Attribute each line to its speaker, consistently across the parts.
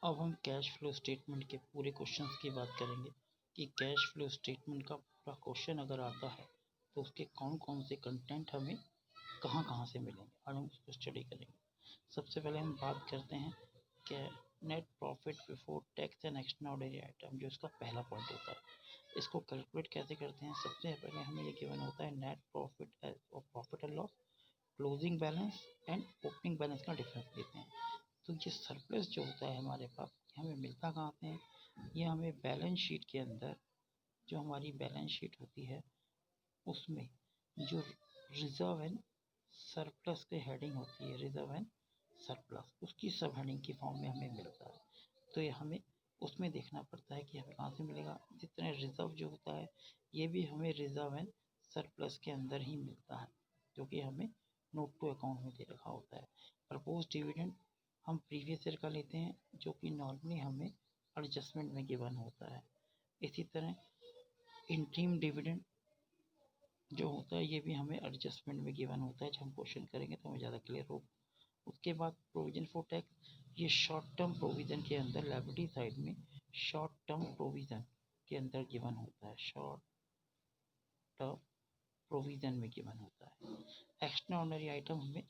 Speaker 1: अब हम cash flow statement के पूरे क्वेश्चंस की बात करेंगे कि कैश फ्लो स्टेटमेंट का पूरा क्वेश्चन अगर आता है तो उसके कौन कौन से कंटेंट हमें कहाँ कहाँ से मिलेंगे और हम उसको स्टडी करेंगे। सबसे पहले हम बात करते हैं कि net profit before tax and extraordinary item, जो इसका पहला पॉइंट होता है। इसको कैलकुलेट कैसे करते हैं? सबसे पहले हमें ये गिवन होता है नेट प्रॉफिट और profit and loss, closing balance and opening balance का डिफरेंस देते हैं। तो ये सरप्लस जो होता है हमारे पास, हमें मिलता कहाँ से है? ये हमें बैलेंस शीट के अंदर, जो हमारी बैलेंस शीट होती है उसमें जो रिजर्व एंड सरप्लस की हेडिंग होती है, रिजर्व एंड सरप्लस, उसकी सब हेडिंग की फॉर्म में हमें मिलता है। तो ये हमें उसमें देखना पड़ता है कि हमें कहाँ से मिलेगा। जितने रिजर्व जो होता है ये भी हमें रिजर्व एंड सरप्लस के अंदर ही मिलता है, जो कि हमें नोट टू अकाउंट में दे रखा होता है। प्रपोज डिविडेंड हम प्रीवियस ईयर का लेते हैं, जो कि नॉर्मली हमें एडजस्टमेंट में गिवन होता है। इसी तरह इंटरिम डिविडेंड जो होता है ये भी हमें एडजस्टमेंट में गिवन होता है। जब हम क्वेश्चन करेंगे तो हमें ज़्यादा क्लियर हो। उसके बाद प्रोविजन फॉर टैक्स, ये शॉर्ट टर्म प्रोविज़न के अंदर लायबिलिटी साइड में शॉर्ट टर्म प्रोविज़न के अंदर गिवन होता है, शॉर्ट टर्म प्रोविज़न में गिवन होता है। एक्स्ट्रा ऑर्डिनरी आइटम हमें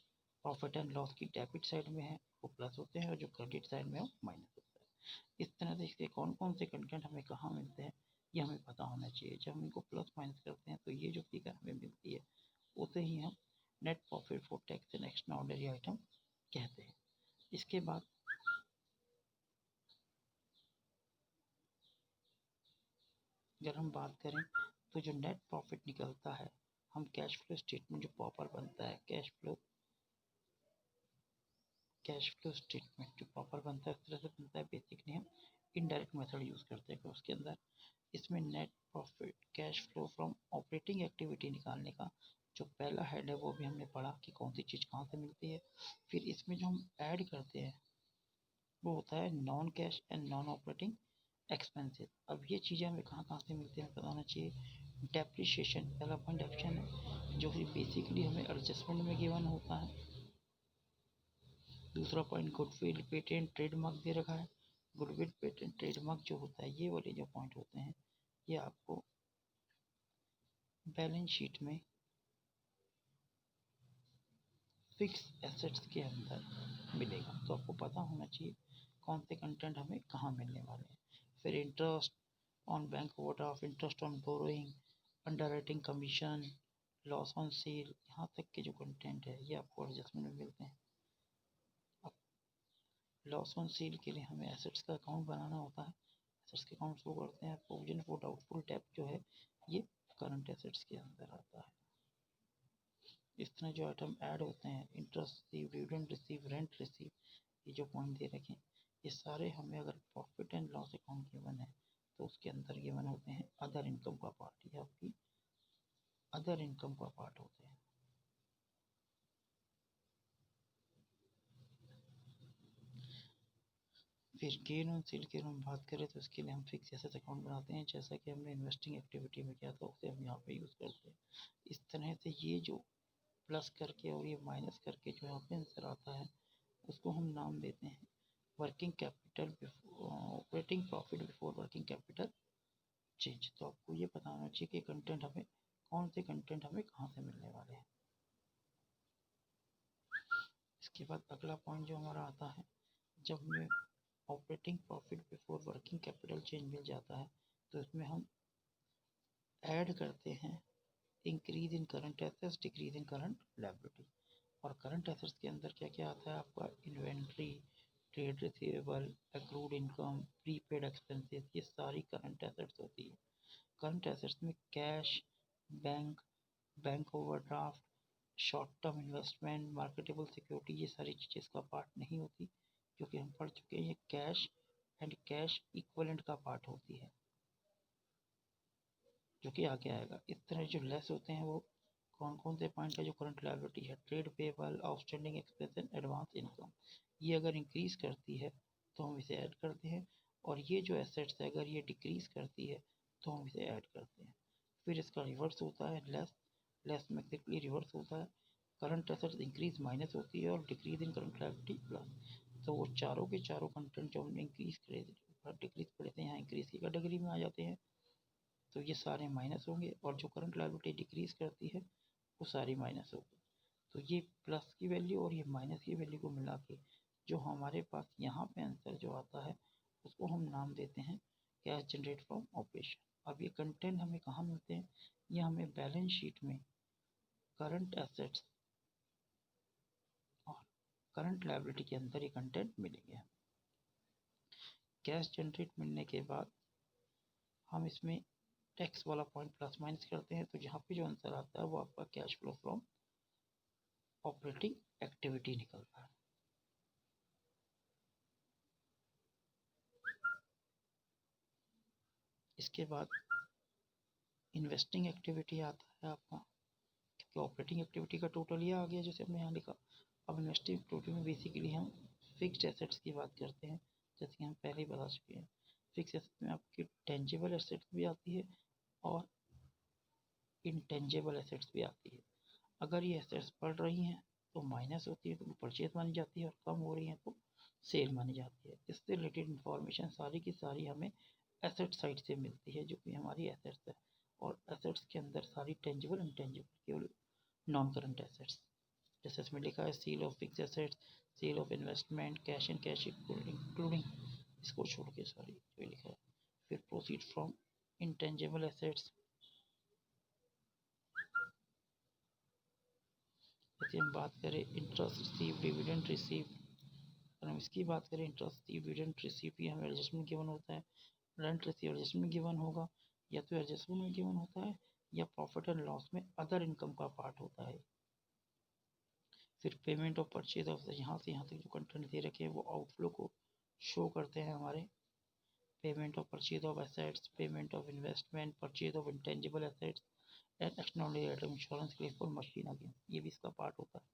Speaker 1: प्रॉफिट एंड लॉस की डेबिट साइड में है, वो प्लस होते हैं, और जो क्रेडिट साइड में है वो माइनस होता है। इस तरह से इसके कौन कौन से कंटेंट हमें कहाँ मिलते हैं ये हमें पता होना चाहिए। जब हम इनको प्लस माइनस करते हैं तो ये जो फिगर हमें मिलती है उसे ही हम net profit for tax and extra ordinary item कहते हैं। इसके बाद अगर हम बात करें तो जो नेट प्रॉफिट निकलता है, हम कैश फ्लो स्टेटमेंट जो प्रॉपर बनता है, कैश फ्लो स्टेटमेंट जो प्रॉपर बनता है इस तरह से बनता है। बेसिकली हम इनडायरेक्ट मेथड यूज़ करते हैं उसके अंदर। इसमें net profit cash flow from operating activity निकालने का जो पहला हेड है वो भी हमने पढ़ा कि कौन सी चीज़ कहाँ से मिलती है। फिर इसमें जो हम ऐड करते हैं वो होता है non cash and non operating expenses. अब ये चीज़ें हमें कहाँ कहाँ से मिलती हैं हमें पता होना चाहिए। डेप्रिशिएशन पहला पॉइंट डेप्रिशिएशन है, जो कि बेसिकली हमें एडजस्टमेंट में गिवन होता है। दूसरा पॉइंट गुडविल पेटेंट ट्रेडमार्क दे रखा है। गुडविल पेटेंट ट्रेडमार्क जो होता है, ये वाले जो पॉइंट होते हैं ये आपको बैलेंस शीट में फिक्स एसेट्स के अंदर मिलेगा। तो आपको पता होना चाहिए कौन से कंटेंट हमें कहाँ मिलने वाले हैं। फिर interest on bank overdraft, interest on borrowing, underwriting commission, loss on sale, यहाँ तक के जो कंटेंट है ये आपको एडजस्टमेंट में मिलते हैं। अब लॉस ऑन सेल के लिए हमें एसेट्स का अकाउंट बनाना होता है। एसेट्स के अकाउंट शो करते हैं। प्रोविजन फॉर डाउटफुल डेब्ट जो है ये करंट एसेट्स के अंदर आता है। इस तरह जो आइटम ऐड होते हैं, interest receive, dividend receive, rent receive, ये जो पॉइंट दे रखे हैं ये सारे हमें अगर profit and loss account given है तो उसके अंदर गिवन होते हैं अदर इनकम का पार्ट, ये आपकी अदर इनकम का पार्ट होते हैं। फिर गेन ऑन सेल की हम बात करें तो इसके लिए हम फिक्स एसेट अकाउंट बनाते हैं, जैसा कि हमने इन्वेस्टिंग एक्टिविटी में किया था उसे हम यहाँ पे यूज़ करते हैं। इस तरह से ये जो प्लस करके और ये माइनस करके जो यहाँ पे आंसर आता है उसको हम नाम देते हैं working capital, operating profit before working capital change. तो आपको ये पता होना चाहिए कि कंटेंट हमें कौन से कंटेंट हमें कहाँ से मिलने वाले हैं। इसके बाद अगला पॉइंट जो हमारा आता है, जब हमें operating profit before working capital change मिल जाता है तो इसमें हम ऐड करते हैं increase in current assets, decrease in current liability. और करंट एसेट्स के अंदर क्या क्या आता है आपका? Inventory, trade receivable, accrued income, prepaid expenses, ये सारी करंट एसेट्स होती है। करंट एसेट्स में cash, bank, bank overdraft, short term investment, marketable security, ये सारी चीज़ें इसका पार्ट नहीं होती, क्योंकि हम पढ़ चुके हैं ये कैश एंड कैश इक्वलेंट का पार्ट होती है, जो कि आगे आएगा। इस तरह जो लेस होते हैं वो कौन कौन से पॉइंट है? जो करंट लायबिलिटी है, trade payable, outstanding expense and advance income, ये अगर इंक्रीज करती है तो हम इसे ऐड करते हैं, और ये जो एसेट्स है अगर ये डिक्रीज करती है तो हम इसे ऐड करते हैं। फिर इसका रिवर्स होता है लेस, लेस में एक्जैक्टली रिवर्स होता है। करंट एसेट्स इंक्रीज माइनस होती है और decrease in current liability plus. तो वो चारों के चारों कंटेंट जो हमने इंक्रीज करे डिक्रीज करे थे यहाँ इंक्रीज की कैटेगरी में आ जाते हैं, तो ये सारे माइनस होंगे, और जो करंट लायबिलिटी डिक्रीज करती है वो सारी माइनस होगी। तो ये प्लस की वैल्यू और ये माइनस की वैल्यू को मिला के जो हमारे पास यहाँ पे आंसर जो आता है उसको हम नाम देते हैं कैश जनरेट फ्रॉम ऑपरेशन। अब ये कंटेंट हमें कहाँ मिलते हैं? ये हमें बैलेंस शीट में करंट एसेट्स और करंट लायबिलिटी के अंदर ये कंटेंट मिलेंगे। कैश जनरेट मिलने के बाद हम इसमें टैक्स वाला पॉइंट प्लस माइनस करते हैं, तो यहाँ पे जो आंसर आता है वो आपका cash flow from operating activity निकलता है। इसके बाद इन्वेस्टिंग एक्टिविटी आता है आपका, क्योंकि ऑपरेटिंग एक्टिविटी का टोटल ये आ गया जैसे हमने यहाँ लिखा। अब इन्वेस्टिंग एक्टिविटी में बेसिकली हम फिक्स्ड एसेट्स की बात करते हैं, जैसे कि हम पहले ही बता चुके हैं। फिक्स एसेट्स में आपकी टेंजिबल एसेट्स भी आती है और इंटेंजिबल एसेट्स भी आती है। अगर ये एसेट्स बढ़ रही हैं तो माइनस होती है, तो वो परचेज मानी जाती है, और कम हो रही हैं तो सेल मानी जाती है। इससे रिलेटेड इन्फॉर्मेशन सारी की सारी हमें एसेट साइड से मिलती है, जो कि हमारी एसेट्स है। और एसेट्स के अंदर सारी टेंजिबल इंटेंजिबल केवल नॉन करंट एसेट्स, जैसे इसमें लिखा है sale of fix assets, sale of investment, cash and cash including, इसको छोड़ के सारी जो लिखा है। फिर प्रोसीड फ्रॉम इंटेंजिबल एसेट्स, जैसे हम बात करें इंटरेस्ट रिसीव, डिविडेंड रिसीव, अगर हम इसकी बात करें इंटरेस्ट रिसीव, डिविडेंड रिसीव भी हमें एडजस्टमेंट गिवन होता है। रेंट रिसीव एडजस्टमेंट गिवन होगा, या तो एडजस्टमेंट में गिवन होता है या प्रॉफिट एंड लॉस में अदर इनकम का पार्ट होता है। फिर पेमेंट ऑफ परचेज ऑफ, यहाँ से यहाँ तक जो कंटेंट दे रखे हैं वो आउटफ्लो को शो करते हैं हमारे। Payment of purchase of assets, payment of investment, purchase of intangible assets and external item, insurance claim for machine again, ये भी इसका पार्ट होता है।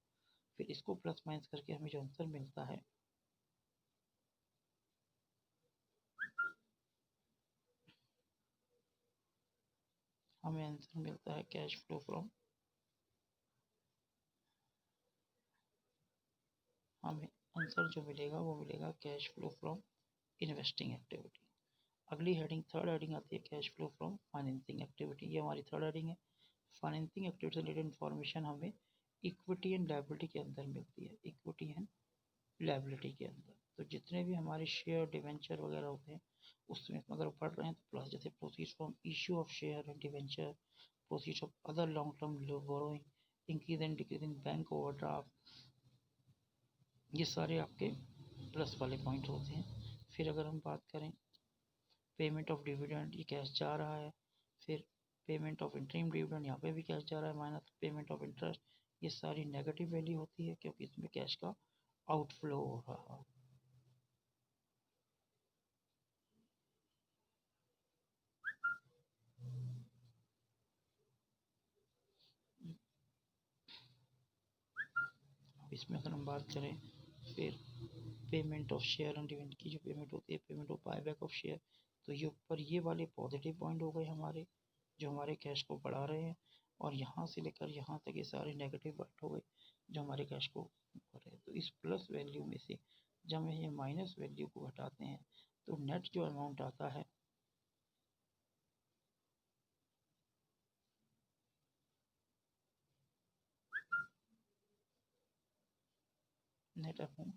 Speaker 1: फिर इसको प्लस माइनस करके हमें जो आंसर मिलता है हमें आंसर मिलता है कैश फ्लो फ्रॉम, हमें आंसर जो मिलेगा वो मिलेगा cash flow from investing activity. अगली हेडिंग थर्ड हेडिंग आती है cash flow from financing activity, ये हमारी थर्ड हेडिंग है। फाइनेंसिंग एक्टिविटी से रिलेटेड इन्फॉर्मेशन हमें इक्विटी एंड लायबिलिटी के अंदर मिलती है, इक्विटी एंड लायबिलिटी के अंदर। तो जितने भी हमारे शेयर डिवेंचर वगैरह होते हैं उसमें अगर बढ़ रहे हैं तो प्लस, जैसे proceed from issue of share and debenture, proceed of other long term borrowing, increase and decrease in bank overdraft, ये सारे आपके प्लस वाले पॉइंट होते हैं। फिर अगर हम बात करें पेमेंट ऑफ डिविडेंड, ये कैश जा रहा है। फिर पेमेंट ऑफ इंटरिम डिविडेंड, यहाँ पे भी कैश जा रहा है, माइनस पेमेंट ऑफ इंटरेस्ट, ये सारी नेगेटिव वैल्यू होती है क्योंकि इसमें कैश का आउटफ्लो हो रहा है। इसमें अगर हम बात करें फिर payment of share and dividend की जो पेमेंट होती है, payment of buyback of share, तो ये ऊपर ये वाले पॉजिटिव पॉइंट हो गए हमारे, जो हमारे कैश को बढ़ा रहे हैं, और यहाँ से लेकर यहाँ तक ये सारे नेगेटिव पॉइंट हो गए जो हमारे कैश को ऊपर है। तो इस प्लस वैल्यू में से जब हम ये माइनस वैल्यू को हटाते हैं तो नेट जो अमाउंट आता है नेट अमाउंट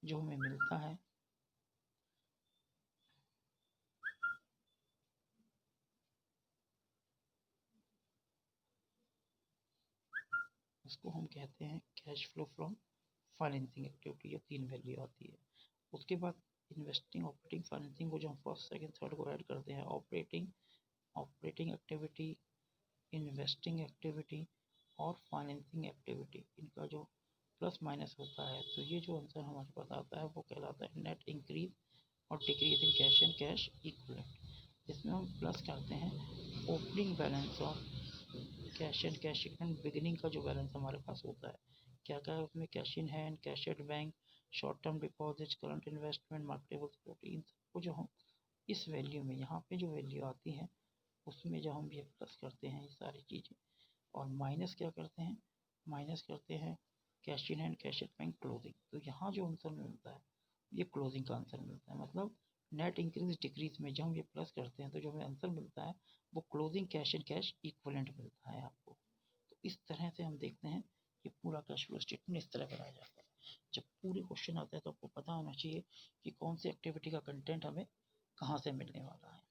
Speaker 1: जो हमें मिलता है उसको हम कहते हैं cash flow from financing activity, ये तीन वैल्यू आती है। उसके बाद इन्वेस्टिंग, ऑपरेटिंग, फाइनेंसिंग को जो हम फर्स्ट सेकंड थर्ड को ऐड करते हैं, ऑपरेटिंग एक्टिविटी, इन्वेस्टिंग एक्टिविटी और फाइनेंसिंग एक्टिविटी, इनका जो प्लस माइनस होता है, तो ये जो आंसर हमारे पास आता है वो कहलाता है नेट इंक्रीज और decrease in cash and cash equivalent. इसमें हम प्लस करते हैं ओपनिंग बैलेंस और cash and cash equivalent, beginning का जो बैलेंस हमारे पास होता है, क्या क्या है उसमें, cash in hand, cash at bank, short term deposit, current investment, marketable security, इन सबको जो हम इस वैल्यू में यहाँ पे जो वैल्यू आती है उसमें जब हम ये प्लस करते हैं ये सारी चीज़ें, और माइनस क्या करते हैं, माइनस करते हैं cash in hand, cash at bank, closing, तो यहाँ जो आंसर मिलता है ये क्लोजिंग का आंसर मिलता है। मतलब नेट इंक्रीज डिक्रीज में जब हम ये प्लस करते हैं तो जो हमें आंसर मिलता है वो closing cash and cash equivalent मिलता है आपको। तो इस तरह से हम देखते हैं कि पूरा कैश फ्लो स्टेटमेंट इस तरह बनाया जाता है। जब पूरे क्वेश्चन आते हैं तो आपको पता होना चाहिए कि कौन सी एक्टिविटी का कंटेंट हमें कहाँ से मिलने वाला है।